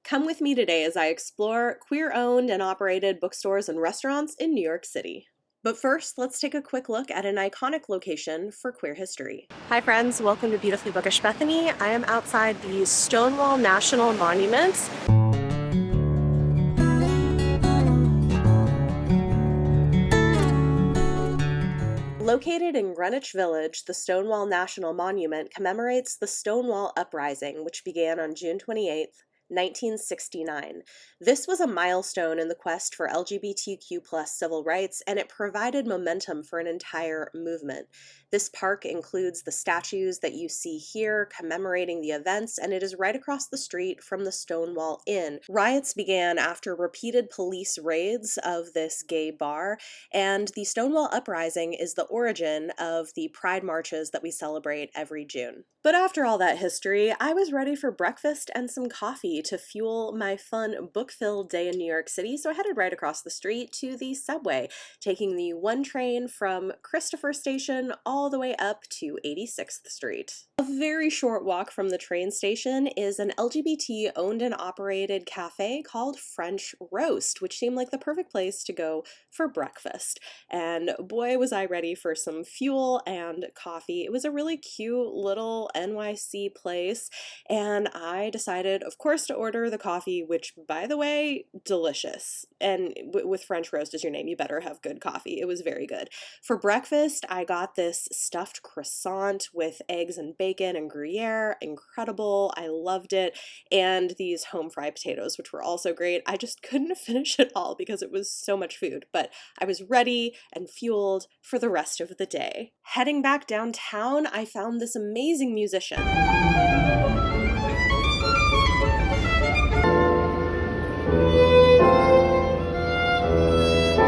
Come with me today as I explore queer-owned and operated bookstores and restaurants in New York City. But first, let's take a quick look at an iconic location for queer history. Hi friends, welcome to beautifully bookish Bethany. I am outside the Stonewall National Monument. Located in Greenwich Village, the Stonewall National Monument commemorates the Stonewall Uprising, which began on June 28, 1969. This was a milestone in the quest for LGBTQ+ civil rights, and it provided momentum for an entire movement. This park includes the statues that you see here commemorating the events, and it is right across the street from the Stonewall Inn. Riots began after repeated police raids of this gay bar, and the Stonewall Uprising is the origin of the pride marches that we celebrate every June. But after all that history, I was ready for breakfast and some coffee to fuel my fun book-filled day in New York City, so I headed right across the street to the subway, taking the one train from Christopher Station all the way up to 86th Street. A very short walk from the train station is an LGBT-owned and operated cafe called French Roast, which seemed like the perfect place to go for breakfast. And boy, was I ready for some fuel and coffee. It was a really cute little NYC place, and I decided, of course, to order the coffee, which, by the way, delicious. And with French Roast as your name, you better have good coffee. It was very good. For breakfast, I got this stuffed croissant with eggs and bacon and Gruyere. Incredible. I loved it. And these home fried potatoes, which were also great. I just couldn't finish it all because it was so much food, but I was ready and fueled for the rest of the day. Heading back downtown, I found this amazing musician.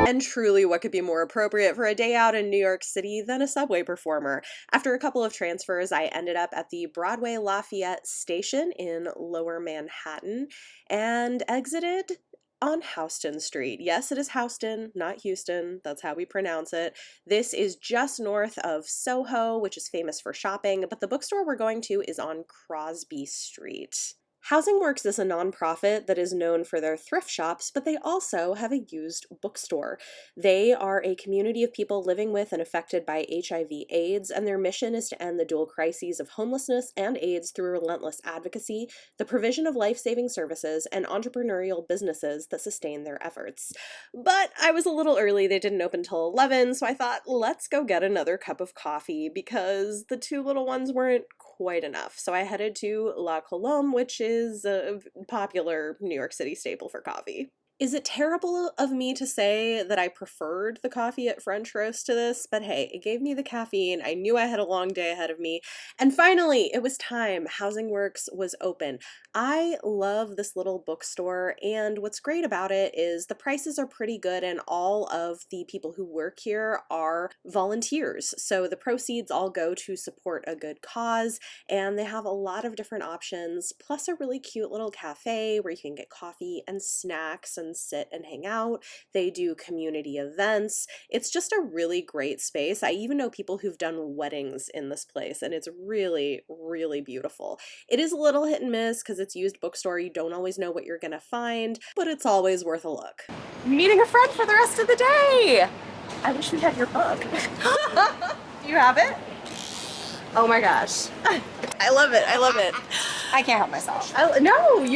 And truly, what could be more appropriate for a day out in New York City than a subway performer? After a couple of transfers, I ended up at the Broadway Lafayette station in Lower Manhattan and exited on Houston Street. Yes, it is Houston, not Houston. That's how we pronounce it. This is just north of Soho, which is famous for shopping, but the bookstore we're going to is on Crosby Street. Housing Works is a nonprofit that is known for their thrift shops, but they also have a used bookstore. They are a community of people living with and affected by HIV/AIDS, and their mission is to end the dual crises of homelessness and AIDS through relentless advocacy, the provision of life-saving services, and entrepreneurial businesses that sustain their efforts. But I was a little early. They didn't open till 11, so I thought, let's go get another cup of coffee because the two little ones weren't quite enough. So I headed to La Colombe, which is a popular New York City staple for coffee. Is it terrible of me to say that I preferred the coffee at French Roast to this? But hey, it gave me the caffeine. I knew I had a long day ahead of me. And finally, it was time. Housing Works was open. I love this little bookstore, and what's great about it is the prices are pretty good, and all of the people who work here are volunteers. So the proceeds all go to support a good cause, and they have a lot of different options, plus a really cute little cafe where you can get coffee and snacks and sit and hang out. They do community events. It's just a really great space. I even know people who've done weddings in this place, and it's really, really beautiful. It is a little hit and miss because it's used bookstore. You don't always know what you're gonna find, but it's always worth a look. Meeting a friend for the rest of the day. I wish we had your book. Do you have it? Oh my gosh. I love it. I love it. I can't help myself. No, as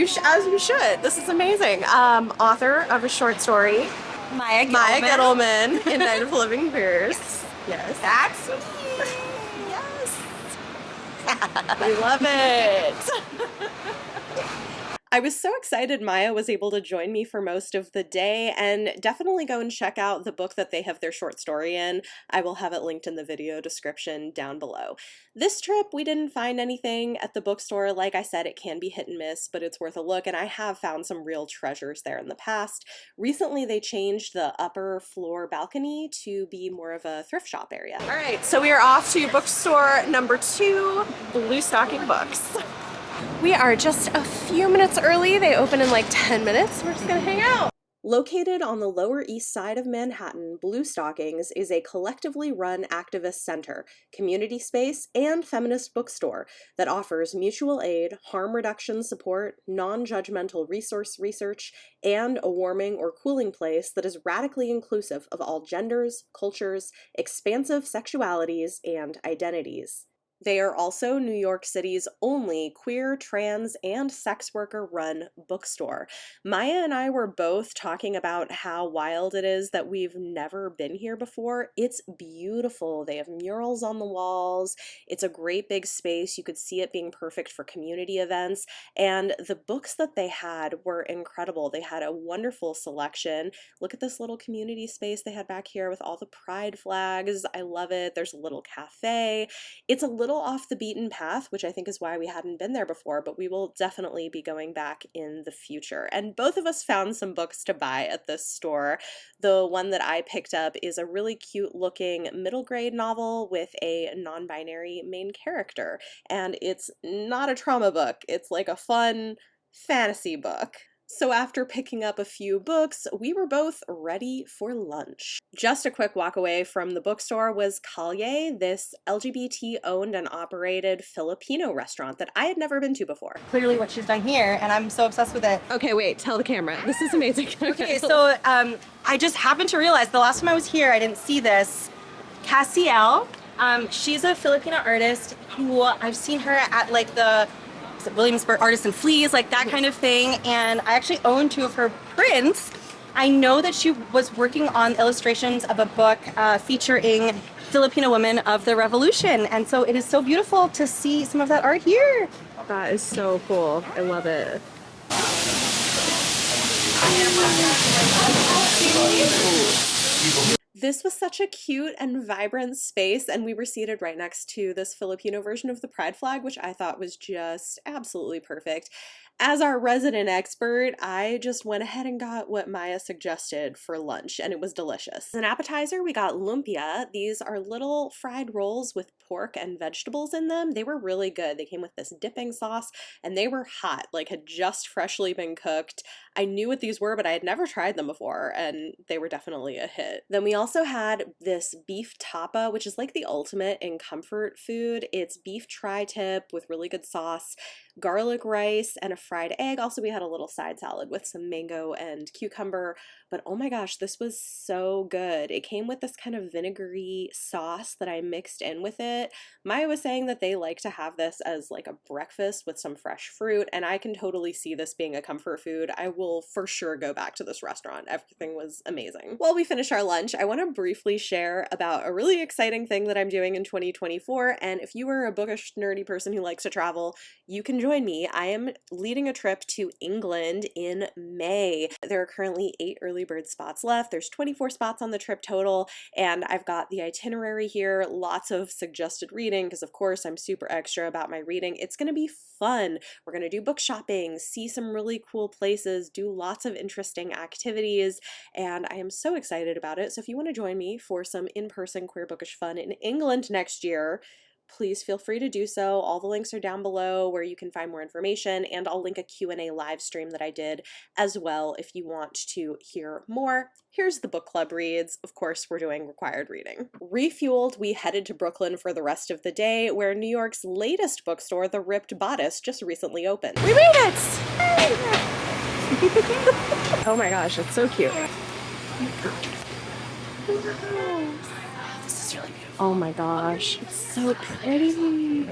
you should. This is amazing. Author of a short story, Maya Gittelman. Maya Gittelman in Night of Living Queers. Yes. That's me. Yes. We love it. I was so excited Maya was able to join me for most of the day, and definitely go and check out the book that they have their short story in. I will have it linked in the video description down below. This trip, we didn't find anything at the bookstore. Like I said, it can be hit and miss, but it's worth a look, and I have found some real treasures there in the past. Recently, they changed the upper floor balcony to be more of a thrift shop area. All right, so we are off to bookstore number 2, Blue Stocking Books. We are just a few minutes early. They open in like 10 minutes. We're just gonna hang out. Located on the Lower East Side of Manhattan, Blue Stockings is a collectively run activist center, community space, and feminist bookstore that offers mutual aid, harm reduction support, non judgmental research, and a warming or cooling place that is radically inclusive of all genders, cultures, expansive sexualities, and identities. They are also New York City's only queer, trans, and sex worker run bookstore. Maya and I were both talking about how wild it is that we've never been here before. It's beautiful. They have murals on the walls. It's a great big space. You could see it being perfect for community events. And the books that they had were incredible. They had a wonderful selection. Look at this little community space they had back here with all the pride flags. I love it. There's a little cafe. It's a little off the beaten path, which I think is why we hadn't been there before, but we will definitely be going back in the future. And both of us found some books to buy at this store. The one that I picked up is a really cute looking middle grade novel with a non-binary main character. And it's not a trauma book. It's like a fun fantasy book. So after picking up a few books, we were both ready for lunch. Just a quick walk away from the bookstore was Calle, this LGBT-owned and operated Filipino restaurant that I had never been to before. Clearly what she's done here, and I'm so obsessed with it. Okay, wait, tell the camera. This is amazing. Okay, so I just happened to realize the last time I was here, I didn't see this. Cassiel, she's a Filipino artist who I've seen her at like the Williamsburg Artists and Fleas, like that kind of thing. And I actually own two of her prints. I know that she was working on illustrations of a book featuring Filipino women of the revolution. And so it is so beautiful to see some of that art here. That is so cool. I love it. This was such a cute and vibrant space, and we were seated right next to this Filipino version of the pride flag, which I thought was just absolutely perfect. As our resident expert, I just went ahead and got what Maya suggested for lunch, and it was delicious. As an appetizer, we got lumpia. These are little fried rolls with pork and vegetables in them. They were really good. They came with this dipping sauce, and they were hot, like had just freshly been cooked. I knew what these were, but I had never tried them before, and they were definitely a hit. Then we also had this beef tapa, which is like the ultimate in comfort food. It's beef tri-tip with really good sauce, garlic rice, and a fried egg. Also, we had a little side salad with some mango and cucumber, but oh my gosh, this was so good. It came with this kind of vinegary sauce that I mixed in with it. Maya was saying that they like to have this as like a breakfast with some fresh fruit, and I can totally see this being a comfort food. I will for sure go back to this restaurant. Everything was amazing. While we finish our lunch, I want to briefly share about a really exciting thing that I'm doing in 2024, and if you are a bookish, nerdy person who likes to travel, you can join me. I am leading a trip to England in May. There are currently 8 early bird spots left. There's 24 spots on the trip total, and I've got the itinerary here, lots of suggested reading, because of course I'm super extra about my reading. It's going to be fun. We're going to do book shopping, see some really cool places, do lots of interesting activities, and I am so excited about it. So if you want to join me for some in-person queer bookish fun in England next year, please feel free to do so. All the links are down below where you can find more information, and I'll link a Q&A live stream that I did as well if you want to hear more. Here's the book club reads. Of course, we're doing required reading. Refueled, we headed to Brooklyn for the rest of the day, where New York's latest bookstore, The Ripped Bodice, just recently opened. We made it! Oh my gosh, it's so cute. This is really beautiful. Oh my gosh, it's so pretty.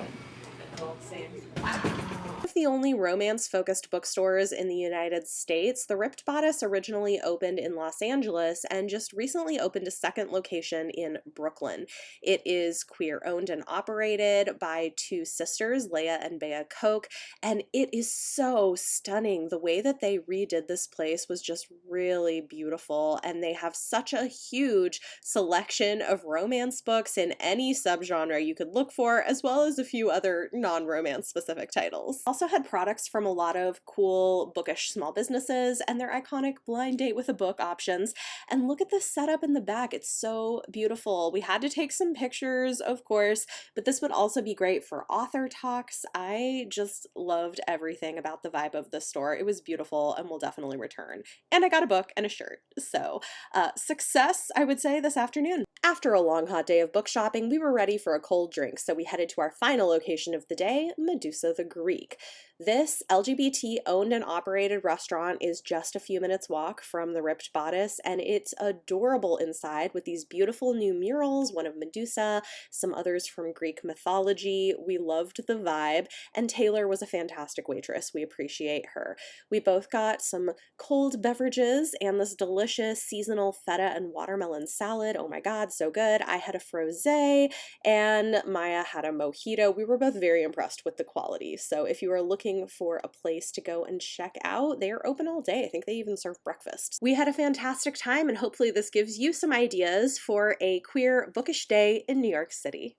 One of the only romance-focused bookstores in the United States, The Ripped Bodice originally opened in Los Angeles and just recently opened a second location in Brooklyn. It is queer-owned and operated by 2 sisters, Leah and Bea Koch, and it is so stunning. The way that they redid this place was just really beautiful, and they have such a huge selection of romance books in any subgenre you could look for, as well as a few other non-romance specific titles. Also also had products from a lot of cool bookish small businesses and their iconic blind date with a book options. And look at the setup in the back. It's so beautiful. We had to take some pictures, of course, but this would also be great for author talks. I just loved everything about the vibe of the store. It was beautiful and will definitely return. And I got a book and a shirt. So, success, I would say, this afternoon. After a long hot day of book shopping, we were ready for a cold drink, so we headed to our final location of the day, Medusa the Greek. This LGBT-owned and operated restaurant is just a few minutes walk from the Ripped Bodice, and it's adorable inside with these beautiful new murals, one of Medusa, some others from Greek mythology. We loved the vibe, and Taylor was a fantastic waitress. We appreciate her. We both got some cold beverages and this delicious seasonal feta and watermelon salad. Oh my God, so good. I had a frosé and Maya had a mojito. We were both very impressed with the quality. So if you are looking for a place to go and check out, they are open all day. I think they even serve breakfast. We had a fantastic time, and hopefully this gives you some ideas for a queer bookish day in New York City.